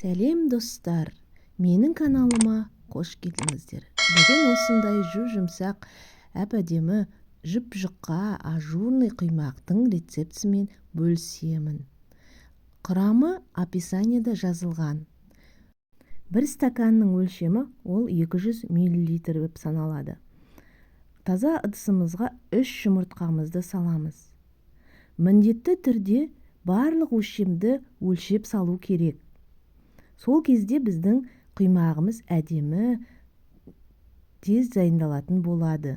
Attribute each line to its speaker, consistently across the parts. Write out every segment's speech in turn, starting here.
Speaker 1: Сәлем достар, менің каналыма қош келдіңіздер. Бүгін осындай жұмсақ әп-әдемі жұп-жұқа ажурный құймақтың рецептісімен бөлісемін. Құрамы описаниеда жазылған. Бір стаканның өлшемі ол 200 мл болып саналады. Таза ыдысымызға 3 жұмыртқамызды саламыз. Міндетті түрде барлық өлшемді өлшеп салу керек. Сол кезде біздің құймағымыз әдемі, тез дайындалатын болады.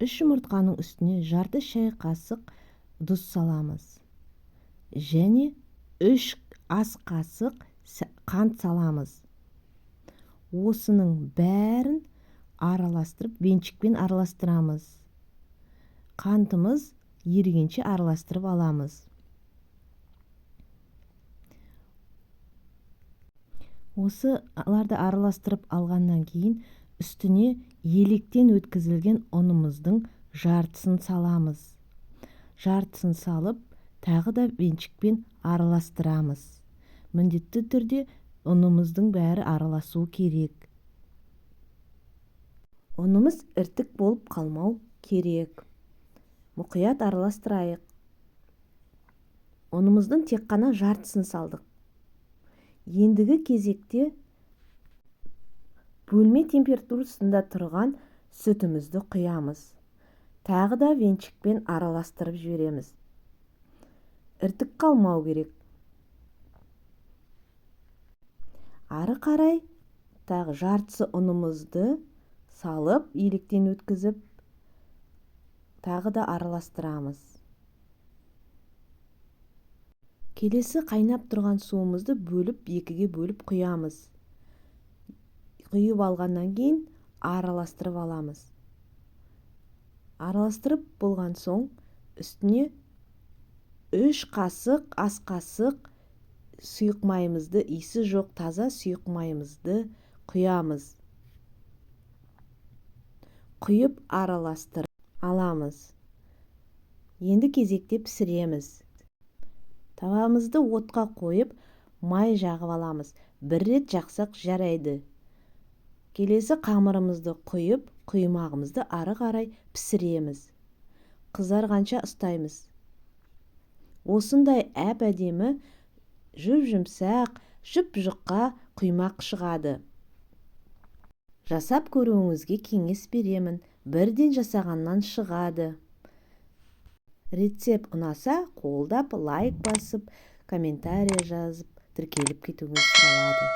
Speaker 1: 3 жұмыртқаның үстіне жарты шай қасық тұз саламыз. Және 3 ас қасық қант саламыз. Осының бәрін араластырып, венчикпен араластырамыз. Қантымыз ерігенше араластырып аламыз. Осыларды араластырып алғаннан кейін үстіне електен өткізілген ұнымыздың жартысын саламыз. Жартысын салып, тағы да венчикпен араластырамыз. Міндетті түрде ұнымыздың бәрі араласу керек. Ұнымыз іртік болып қалмау керек. Мұқият араластырайық. Ұнымыздың тек қана жартысын салдық. Ендігі кезекте бөлме температурасында тұрған сүтімізді құямыз. Тағы да венчикпен араластырып жібереміз. Іртік қалмау керек. Ары қарай тағы жартысы ұнымызды салып, електен өткізіп, тағы да араластырамыз. Келесі қайнап тұрған суымызды екіге бөліп құямыз. Құйып алғаннан кейін араластырып аламыз. Араластырып болған соң үстіне 3 қасық, ас қасық сұйық майымызды, иісі жоқ таза сұйық майымызды құямыз. Құйып араластырып аламыз. Енді кезекте пісіреміз. Тавамызды отқа қойып, май жағып аламыз. Бір рет жақсақ жарайды. Келесі қамырымызды құйып, құймағымызды ары қарай пісіреміз. Қызарғанша ұстаймыз. Осындай әп-әдемі, жұп-жұмсақ, жұп-жұқа құймақ шығады. Жасап көруіңізге кеңес беремін. Бірден жасағаннан шығады. Рецепт ұнаса, қолдап, лайк басып, комментарий жазып, тіркеліп кетуіңіз сұралады.